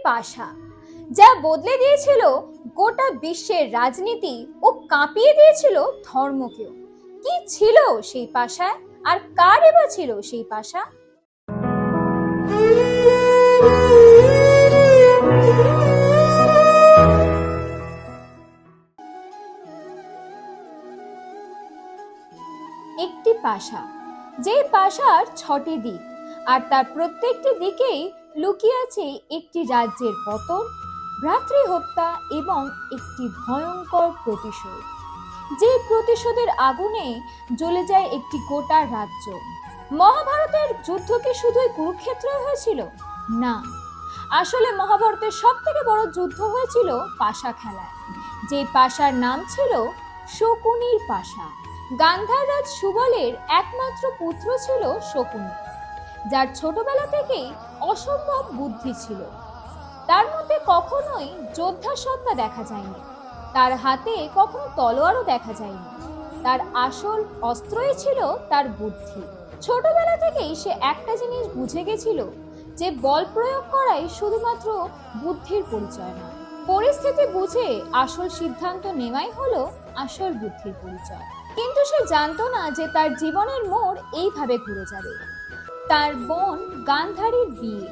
পাশা, যা বদলে দিয়েছিল গোটা বিশ্বের রাজনীতি ও কাঁপিয়ে দিয়েছিল ধর্মকেও। কি ছিল সেই পাশায়, আর কারই বা ছিল সেই পাশা? একটি পাশা, যে পাশার 6টি দিক, আর তার প্রত্যেকটি দিকেই লুকিয়ে আছে একটি রাজ্যের পতন, ভ্রাতৃহত্যা এবং একটি ভয়ঙ্কর প্রতিশোধ। যে প্রতিশোধের আগুনে জ্বলে যায় একটি গোটা রাজ্য। মহাভারতের যুদ্ধ কি শুধুই কুরুক্ষেত্রে হয়েছিল? না, আসলে মহাভারতের সব থেকে বড় যুদ্ধ হয়েছিল পাশা খেলায়। যে পাশার নাম ছিল শকুনির পাশা। গান্ধার রাজ সুবলের একমাত্র পুত্র ছিল শকুনি, যার ছোটবেলা থেকেই অসম্ভব বুদ্ধি ছিল। তার মধ্যে কখনোই যোদ্ধা সত্তা দেখা যায়নি, তার হাতে কখনো তলোয়ারও দেখা যায়নি। তার আসল অস্ত্রই ছিল তার বুদ্ধি। ছোটবেলা থেকেই সে একটা জিনিস বুঝে গেছিল, যে বল প্রয়োগ করাই শুধুমাত্র বুদ্ধির পরিচয় নয়, পরিস্থিতি বুঝে আসল সিদ্ধান্ত নেওয়াই হলো আসল বুদ্ধির পরিচয়। কিন্তু সে জানতো না যে তার জীবনের মোড় এইভাবে ঘুরে যাবে। তার বোন গান্ধারীর বিয়ে।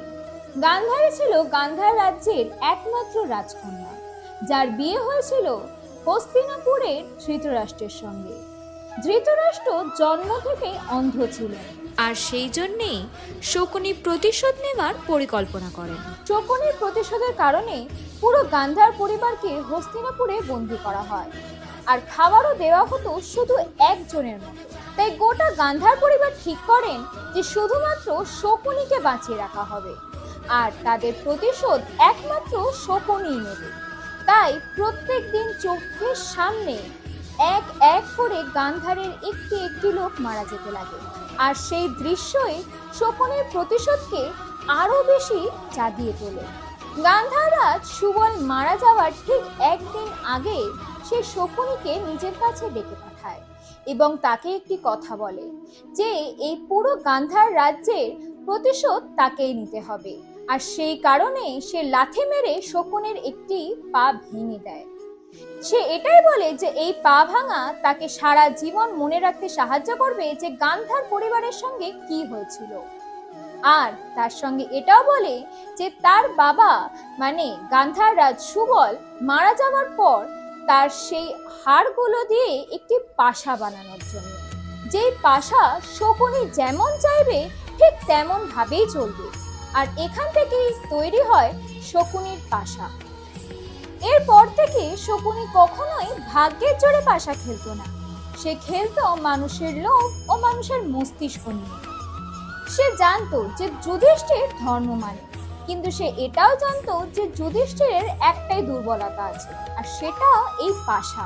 গান্ধারী ছিল গান্ধার রাজ্যের একমাত্র রাজকন্যা, যার বিয়ে হয়েছিল হস্তিনাপুরের ধৃতরাষ্ট্রের সঙ্গে। ধৃতরাষ্ট্র জন্ম থেকে অন্ধ ছিলেন, আর সেই জন্যেই শকুনি প্রতিশোধ নেওয়ার পরিকল্পনা করেন। শকুনির প্রতিশোধের কারণে পুরো গান্ধার পরিবারকে হস্তিনাপুরে বন্দী করা হয়, আর খাবারও দেওয়া হতো শুধু একজনের মতো। তাই গোটা গান্ধার পরিবার ঠিক করেন যে শুধুমাত্র শকুনিকে বাঁচিয়ে রাখা হবে, আর তাদের প্রতিশোধ একমাত্র শকুনিই নেবে। তাই প্রত্যেক দিন চোখের সামনে এক এক করে গান্ধারের একটি একটি লোক মারা যেতে লাগে, আর সেই দৃশ্যই শকুনির প্রতিশোধকে আরো বেশি জাগিয়ে তোলে। গান্ধার রাজ সুবল মারা যাওয়ার ঠিক একদিন আগে সে শকুনিকে নিজের কাছে ডেকে পাঠায় এবং তাকে একটি কথা বলে যে এই পুরো গান্ধার রাজ্যের প্রতিশোধ তাকেই নিতে হবে। আর সেই কারণে সে লাথি মেরে শকুনের একটি পা ভেঙে দেয়। সে এটাই বলে যে এই পা ভাঙা তাকে সারা জীবন মনে রাখতে সাহায্য করবে যে গান্ধার পরিবারের সঙ্গে কি হয়েছিল। আর তার সঙ্গে এটাও বলে যে তার বাবা মানে গান্ধার রাজ সুবল মারা যাওয়ার পর তার সেই হাড়গুলো দিয়ে একটি পাশা বানানোর জন্য, যেই পাশা শকুনি যেমন চাইবে ঠিক তেমন ভাবেই চলবে। আর এখান থেকেই তৈরি হয় শকুনির পাশা। এরপর থেকে শকুনি কখনোই ভাগ্যের জোরে পাশা খেলতো না, সে খেলতো মানুষের লোভ ও মানুষের মস্তিষ্ক নিয়ে। সে জানতো যে যুধিষ্ঠির ধর্ম মানে, কিন্তু সে এটাও জানতো যে যুধিষ্ঠিরের একটাই দুর্বলতা আছে, আর সেটা এই পাশা।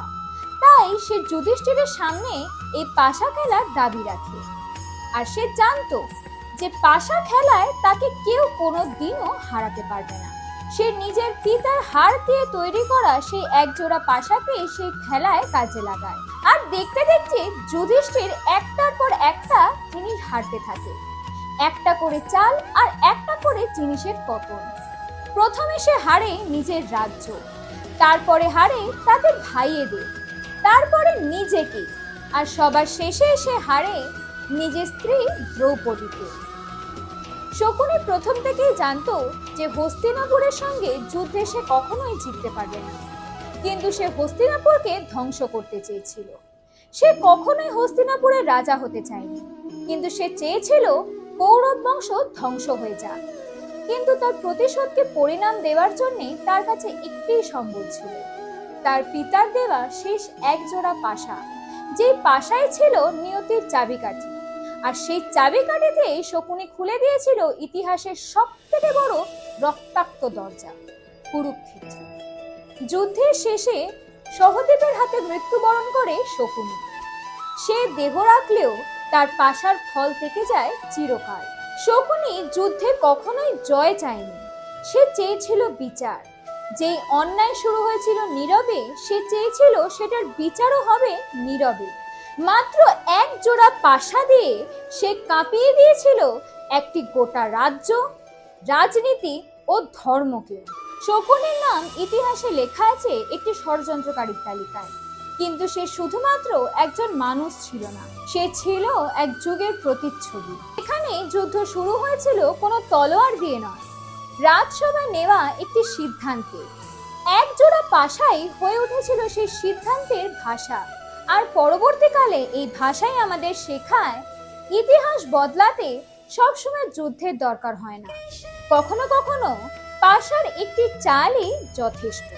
তাই সে যুধিষ্ঠিরের সামনে এই পাশা খেলার দাবি রাখে। আর সে জানতো যে পাশা খেলায় তাকে কেউ কোনোদিনও হারাতে পারবে না। সে নিজের পিতার হাড় দিয়ে তৈরি করা সেই একজোড়া পাশাকে সেই খেলায় কাজে লাগায়। আর দেখতে দেখতে যুধিষ্ঠির একটার পর একটা জিনিস হারতে থাকে, একটা করে চাল আর একটা করে জিনিসের পতন। প্রথমে সে হারে নিজের রাজ্য, তারপরে হারে তাদের ভাইয়েদের, তারপরে নিজেকে, আর সবার শেষে সে হারে নিজের স্ত্রী দ্রৌপদীকে। শকুনি প্রথম থেকেই জানতো যে হস্তিনাপুরের সঙ্গে যুদ্ধে সে কখনোই জিততে পারবে না, কিন্তু সে হস্তিনাপুরকে ধ্বংস করতে চেয়েছিল। সে কখনোই হস্তিনাপুরের রাজা হতে চায়নি, কিন্তু সে চেয়েছিল কৌরব বংশ ধ্বংস হয়ে যাক। কিন্তু তার প্রতিশোধকে পরিণাম দেওয়ার জন্য তার কাছে একটিই সম্বল ছিল, তার পিতার দেওয়া শেষ একজোড়া পাশা, যে পাশায় ছিল নিয়তির চাবিকাঠি। আর সেই চাবিকাঠিতে শকুনি খুলে দিয়েছিল ইতিহাসের সব থেকে বড় রক্তাক্ত দরজা, কুরুক্ষেত্র। যুদ্ধের শেষে সহদেবের হাতে মৃত্যুবরণ করে শকুনি। সে দেহ রাখলেও তার পাশার ফল থেকে যায় চিরকাল। শকুনি যুদ্ধে কখনোই জয় চায়নি, সে চেয়েছিল বিচার। যেই অন্যায় শুরু হয়েছিল নীরবে, সে চেয়েছিল সেটার বিচারও হবে নীরবে। মাত্র এক জোড়া পাশা দিয়ে সে কাঁপিয়ে দিয়েছিল একটি গোটা রাজ্য, রাজনীতি ও ধর্মকে। শকুনির নাম ইতিহাসে লেখা আছে একটি ষড়যন্ত্রকারীর তালিকায়, কিন্তু সে শুধুমাত্র একজন মানুষ ছিল না, সে ছিল এক যুগের প্রতিচ্ছবি। এখানে যুদ্ধ শুরু হয়েছিল কোনো তলোয়ার দিয়ে নয়, রাজসভায় নেওয়া একটি সিদ্ধান্তে। এক জোড়া পাশাই হয়ে উঠেছিল সেই সিদ্ধান্তের ভাষা। আর পরবর্তীকালে এই ভাষাই আমাদের শেখায় ইতিহাস বদলাতে সবসময় যুদ্ধের দরকার হয় না, কখনো কখনো পাশার একটি চালই যথেষ্ট।